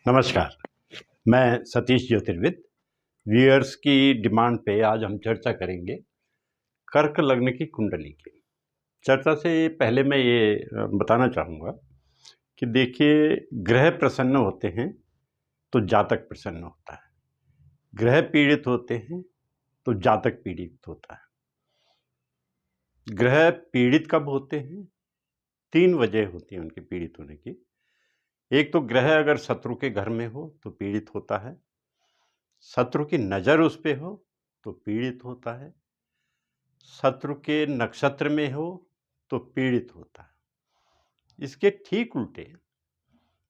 नमस्कार। मैं सतीश ज्योतिर्विद। व्यूअर्स की डिमांड पे आज हम चर्चा करेंगे कर्क लग्न की कुंडली की। चर्चा से पहले मैं ये बताना चाहूँगा कि देखिए, ग्रह प्रसन्न होते हैं तो जातक प्रसन्न होता है, ग्रह पीड़ित होते हैं तो जातक पीड़ित होता है। ग्रह पीड़ित कब होते हैं? 3 वजह होती है उनके पीड़ित होने की। एक तो ग्रह अगर शत्रु के घर में हो तो पीड़ित होता है, शत्रु की नज़र उस पे हो तो पीड़ित होता है, शत्रु के नक्षत्र में हो तो पीड़ित होता है। इसके ठीक उल्टे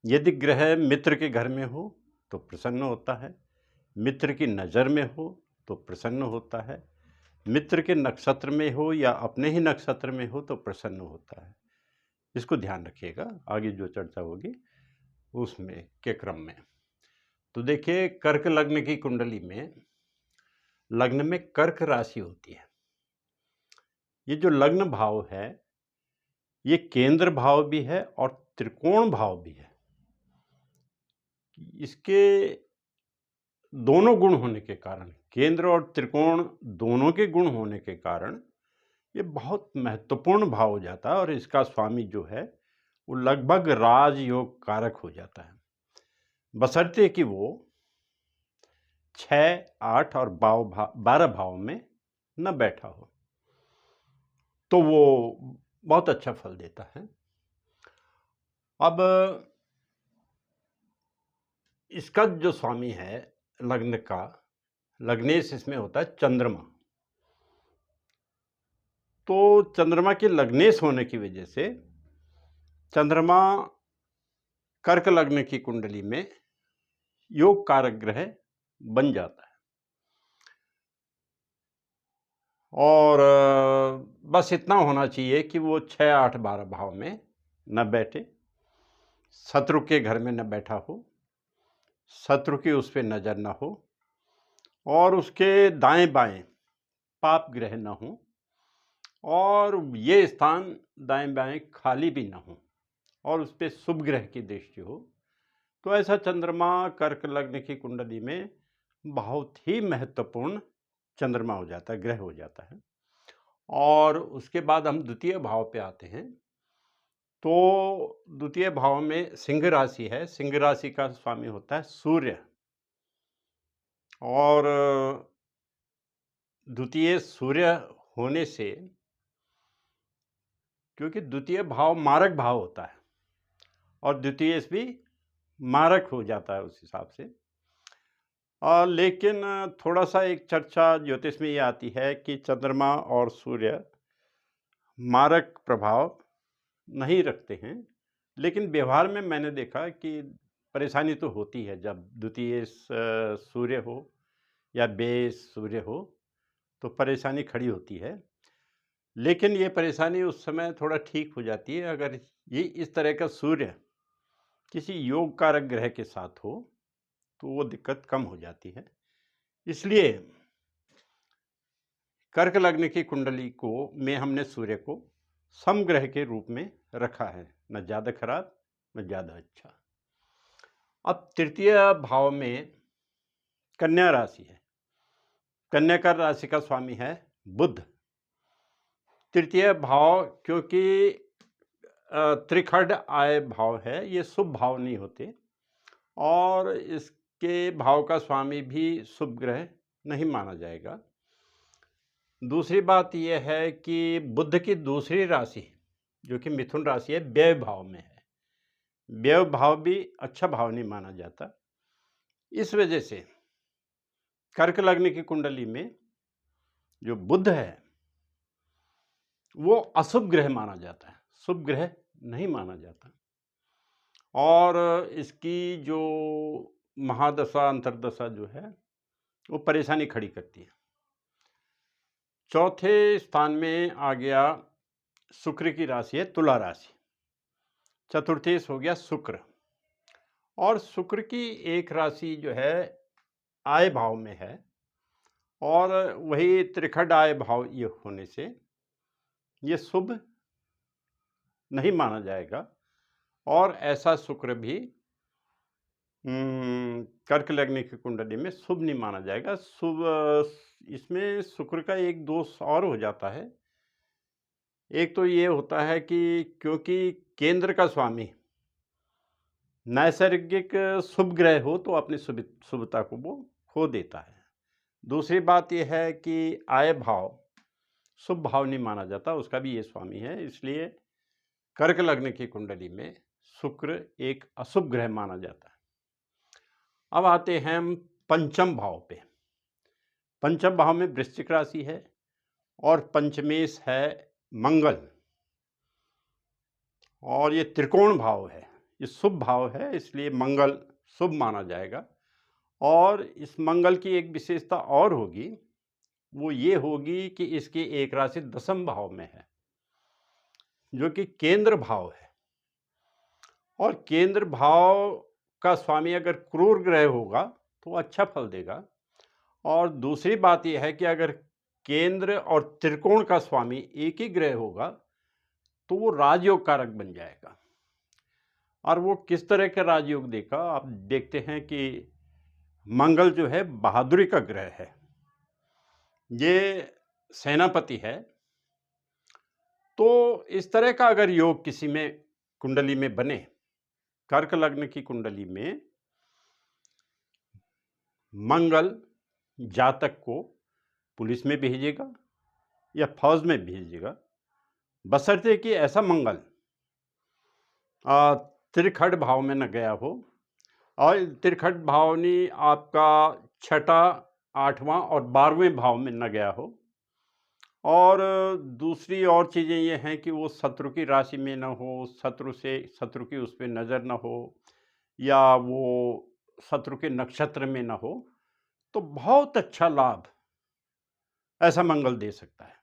यदि ग्रह मित्र के घर में हो तो प्रसन्न होता है, मित्र की नज़र में हो तो प्रसन्न होता है, मित्र के नक्षत्र में हो या अपने ही नक्षत्र में हो तो प्रसन्न होता है। इसको ध्यान रखिएगा, आगे जो चर्चा होगी उसमें के क्रम में। तो देखिए, कर्क लग्न की कुंडली में लग्न में कर्क राशि होती है। ये जो लग्न भाव है ये केंद्र भाव भी है और त्रिकोण भाव भी है। इसके दोनों गुण होने के कारण, केंद्र और त्रिकोण दोनों के गुण होने के कारण ये बहुत महत्वपूर्ण भाव हो जाता है और इसका स्वामी जो है वो लगभग राजयोग कारक हो जाता है, बशर्ते कि वो 6, 8 और 12 भाव में न बैठा हो तो वो बहुत अच्छा फल देता है। अब इसका जो स्वामी है लग्न का, लग्नेश इसमें होता है चंद्रमा। तो चंद्रमा के लग्नेश होने की वजह से चंद्रमा कर्क लग्न की कुंडली में योग कारक ग्रह बन जाता है। और बस इतना होना चाहिए कि वो 6, 8, 12 भाव में न बैठे, शत्रु के घर में न बैठा हो, शत्रु की उस पर नज़र न हो और उसके दाएं बाएं पाप ग्रह न हो और ये स्थान दाएं बाएं खाली भी न हो और उस पर शुभ ग्रह की दृष्टि हो। तो ऐसा चंद्रमा कर्क लग्न की कुंडली में बहुत ही महत्वपूर्ण चंद्रमा हो जाता है, ग्रह हो जाता है। और उसके बाद हम द्वितीय भाव पे आते हैं। तो द्वितीय भाव में सिंह राशि है, सिंह राशि का स्वामी होता है सूर्य। और द्वितीय सूर्य होने से, क्योंकि द्वितीय भाव मारक भाव होता है और द्वितीय भी मारक हो जाता है उस हिसाब से। लेकिन थोड़ा सा एक चर्चा ज्योतिष में ये आती है कि चंद्रमा और सूर्य मारक प्रभाव नहीं रखते हैं, लेकिन व्यवहार में मैंने देखा कि परेशानी तो होती है जब द्वितीय सूर्य हो या बेस सूर्य हो तो परेशानी खड़ी होती है। लेकिन ये परेशानी उस समय थोड़ा ठीक हो जाती है अगर ये इस तरह का सूर्य किसी योग कारक ग्रह के साथ हो तो वो दिक्कत कम हो जाती है। इसलिए कर्क लग्न की कुंडली को में हमने सूर्य को समग्रह के रूप में रखा है, न ज़्यादा खराब न ज़्यादा अच्छा। अब तृतीय भाव में कन्या राशि है, कन्या का राशि का स्वामी है बुध। तृतीय भाव क्योंकि त्रिखंड आय भाव है, ये शुभ भाव नहीं होते और इसके भाव का स्वामी भी शुभ ग्रह नहीं माना जाएगा। दूसरी बात यह है कि बुध की दूसरी राशि जो कि मिथुन राशि है व्यय भाव में है, व्यय भाव भी अच्छा भाव नहीं माना जाता। इस वजह से कर्क लग्न की कुंडली में जो बुध है वो अशुभ ग्रह माना जाता है, शुभ ग्रह नहीं माना जाता। और इसकी जो महादशा अंतर्दशा जो है वो परेशानी खड़ी करती है। चौथे स्थान में आ गया शुक्र की राशि है तुला राशि, चतुर्थेश हो गया शुक्र। और शुक्र की एक राशि जो है आय भाव में है और वही त्रिखंड आय भाव ये होने से ये शुभ नहीं माना जाएगा। और ऐसा शुक्र भी कर्क लग्न की कुंडली में शुभ नहीं माना जाएगा। शुभ इसमें शुक्र का एक दोष और हो जाता है। एक तो ये होता है कि क्योंकि केंद्र का स्वामी नैसर्गिक शुभ ग्रह हो तो अपनी शुभता को वो खो देता है। दूसरी बात यह है कि आय भाव शुभ भाव नहीं माना जाता, उसका भी ये स्वामी है, इसलिए कर्क लग्न की कुंडली में शुक्र एक अशुभ ग्रह माना जाता है। अब आते हैं हम पंचम भाव पे। पंचम भाव में वृश्चिक राशि है और पंचमेश है मंगल, और ये त्रिकोण भाव है, ये शुभ भाव है, इसलिए मंगल शुभ माना जाएगा। और इस मंगल की एक विशेषता और होगी, वो ये होगी कि इसकी एक राशि दशम भाव में है, जो कि केंद्र भाव है। और केंद्र भाव का स्वामी अगर क्रूर ग्रह होगा तो अच्छा फल देगा। और दूसरी बात यह है कि अगर केंद्र और त्रिकोण का स्वामी एक ही ग्रह होगा तो वो राजयोग कारक बन जाएगा। और वो किस तरह का राजयोग देगा, आप देखते हैं कि मंगल जो है बहादुरी का ग्रह है, ये सेनापति है। तो इस तरह का अगर योग किसी में कुंडली में बने, कर्क लग्न की कुंडली में मंगल जातक को पुलिस में भेजेगा या फौज में भेजेगा, बशर्ते कि ऐसा मंगल त्रिखट भाव में न गया हो। और त्रिखट भावनी आपका छठा, आठवां और 12वें भाव में न गया हो। और दूसरी और चीज़ें ये हैं कि वो शत्रु की राशि में न हो, शत्रु की उस पर नज़र न हो, या वो शत्रु के नक्षत्र में न हो, तो बहुत अच्छा लाभ ऐसा मंगल दे सकता है।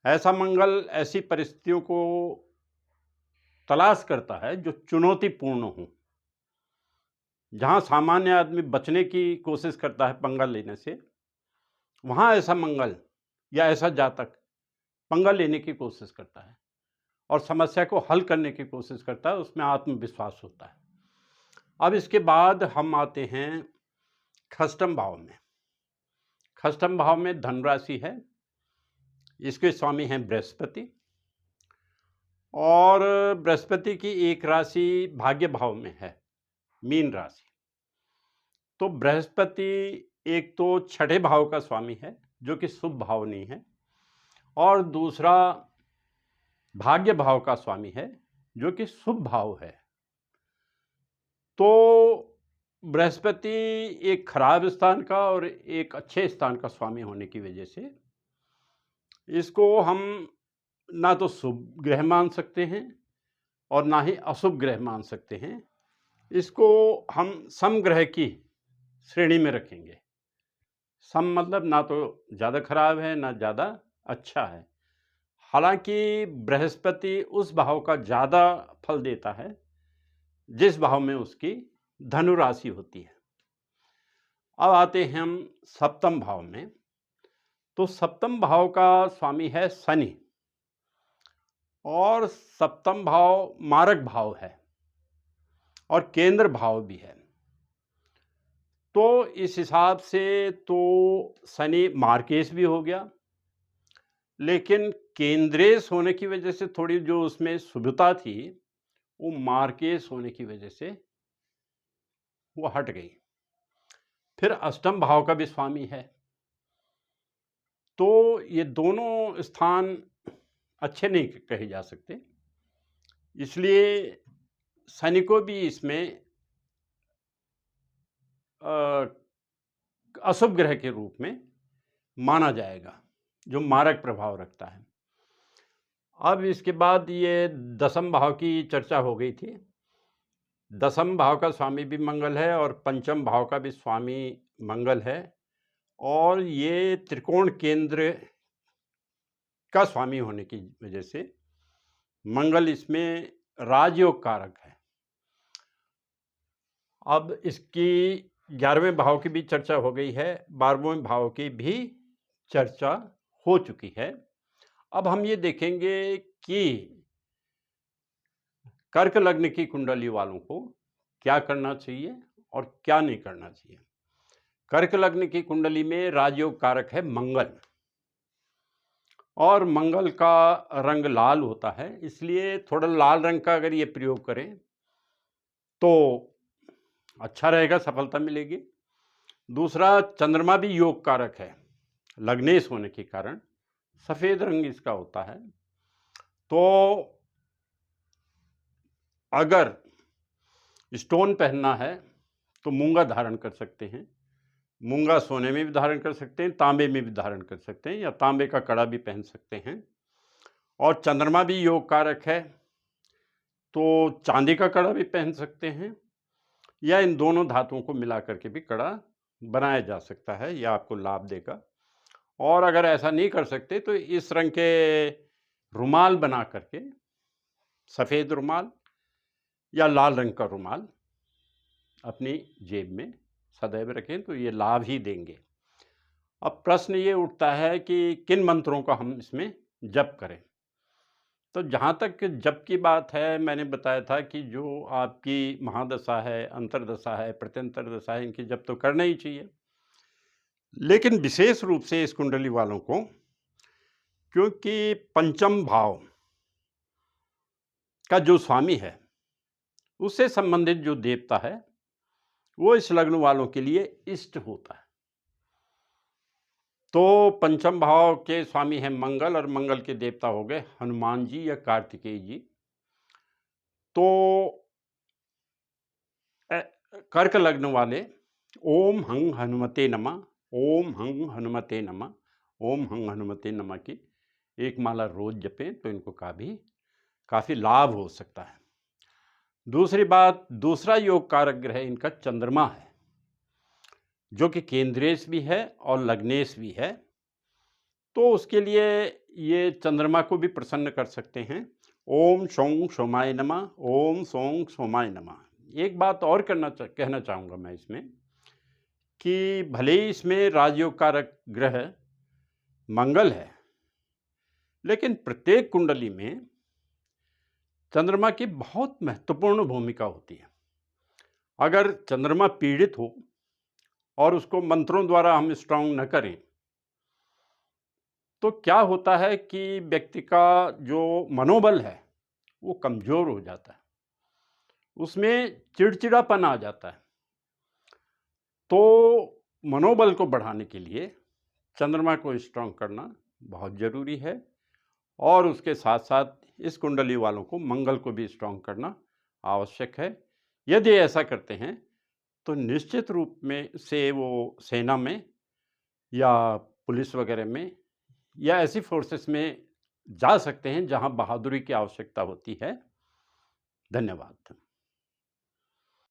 ऐसा मंगल ऐसी परिस्थितियों को तलाश करता है जो चुनौतीपूर्ण हो, जहाँ सामान्य आदमी बचने की कोशिश करता है पंगा लेने से, वहाँ ऐसा मंगल या ऐसा जातक पंगा लेने की कोशिश करता है और समस्या को हल करने की कोशिश करता है, उसमें आत्मविश्वास होता है। अब इसके बाद हम आते हैं खष्टम भाव में। खष्टम भाव में धन राशि है, इसके स्वामी हैं बृहस्पति, और बृहस्पति की एक राशि भाग्य भाव में है, मीन राशि। तो बृहस्पति एक तो छठे भाव का स्वामी है जो कि शुभ भाव नहीं है, और दूसरा भाग्य भाव का स्वामी है जो कि शुभ भाव है। तो बृहस्पति एक खराब स्थान का और एक अच्छे स्थान का स्वामी होने की वजह से इसको हम ना तो शुभ ग्रह मान सकते हैं और ना ही अशुभ ग्रह मान सकते हैं। इसको हम समग्रह की श्रेणी में रखेंगे। सम मतलब ना तो ज़्यादा खराब है ना ज़्यादा अच्छा है। हालांकि बृहस्पति उस भाव का ज़्यादा फल देता है जिस भाव में उसकी धनु राशि होती है। अब आते हैं हम सप्तम भाव में। तो सप्तम भाव का स्वामी है शनि, और सप्तम भाव मारक भाव है और केंद्र भाव भी है। तो इस हिसाब से तो शनि मार्केश भी हो गया, लेकिन केंद्रेश होने की वजह से थोड़ी जो उसमें शुभता थी वो मार्केश होने की वजह से वो हट गई। फिर अष्टम भाव का भी स्वामी है, तो ये दोनों स्थान अच्छे नहीं कहे जा सकते, इसलिए शनि को भी इसमें अशुभ ग्रह के रूप में माना जाएगा जो मारक प्रभाव रखता है। अब इसके बाद ये दसम भाव की चर्चा हो गई थी। दसम भाव का स्वामी भी मंगल है और पंचम भाव का भी स्वामी मंगल है, और ये त्रिकोण केंद्र का स्वामी होने की वजह से मंगल इसमें राजयोग कारक है। अब इसकी 11वें भाव की भी चर्चा हो गई है, 12वें भाव की भी चर्चा हो चुकी है। अब हम ये देखेंगे कि कर्क लग्न की कुंडली वालों को क्या करना चाहिए और क्या नहीं करना चाहिए। कर्क लग्न की कुंडली में राजयोग कारक है मंगल, और मंगल का रंग लाल होता है, इसलिए थोड़ा लाल रंग का अगर ये प्रयोग करें तो अच्छा रहेगा, सफलता मिलेगी। दूसरा, चंद्रमा भी योग कारक है, लग्नेश होने के कारण सफ़ेद रंग इसका होता है। तो अगर स्टोन पहनना है तो मूंगा धारण कर सकते हैं। मूंगा सोने में भी धारण कर सकते हैं, तांबे में भी धारण कर सकते हैं, या तांबे का कड़ा भी पहन सकते हैं। और चंद्रमा भी योग कारक है, तो चांदी का कड़ा भी पहन सकते हैं, या इन दोनों धातुओं को मिला करके भी कड़ा बनाया जा सकता है, यह आपको लाभ देगा। और अगर ऐसा नहीं कर सकते तो इस रंग के रुमाल बना करके, सफ़ेद रुमाल या लाल रंग का रुमाल अपनी जेब में सदैव रखें, तो ये लाभ ही देंगे। अब प्रश्न ये उठता है कि किन मंत्रों का हम इसमें जप करें। तो जहाँ तक जप की बात है, मैंने बताया था कि जो आपकी महादशा है, अंतर्दशा है, प्रत्यंतर दशा है, इनकी जप तो करना ही चाहिए। लेकिन विशेष रूप से इस कुंडली वालों को, क्योंकि पंचम भाव का जो स्वामी है उससे संबंधित जो देवता है वो इस लग्न वालों के लिए इष्ट होता है। तो पंचम भाव के स्वामी हैं मंगल, और मंगल के देवता हो गए हनुमान जी या कार्तिकेय जी। तो कर्क लग्न वाले ओम हंग हनुमते नमः, ओम हंग हनुमते नमः, ओम हंग हनुमते नमः की एक माला रोज जपें तो इनको काफ़ी लाभ हो सकता है। दूसरी बात, दूसरा योग कारक ग्रह इनका चंद्रमा है, जो कि केंद्रेश भी है और लग्नेश भी है। तो उसके लिए ये चंद्रमा को भी प्रसन्न कर सकते हैं। ओम सौं सोमाय नमः, ओम सौं सोमाय नमः। एक बात और कहना चाहूँगा मैं इसमें, कि भले ही इसमें राजयोग कारक ग्रह मंगल है, लेकिन प्रत्येक कुंडली में चंद्रमा की बहुत महत्वपूर्ण भूमिका होती है। अगर चंद्रमा पीड़ित हो और उसको मंत्रों द्वारा हम स्ट्रांग न करें तो क्या होता है कि व्यक्ति का जो मनोबल है वो कमज़ोर हो जाता है, उसमें चिड़चिड़ापन आ जाता है। तो मनोबल को बढ़ाने के लिए चंद्रमा को स्ट्रांग करना बहुत ज़रूरी है, और उसके साथ साथ इस कुंडली वालों को मंगल को भी स्ट्रांग करना आवश्यक है। यदि ऐसा करते हैं तो निश्चित रूप में से वो सेना में या पुलिस वगैरह में या ऐसी फोर्सेस में जा सकते हैं जहां बहादुरी की आवश्यकता होती है। धन्यवाद।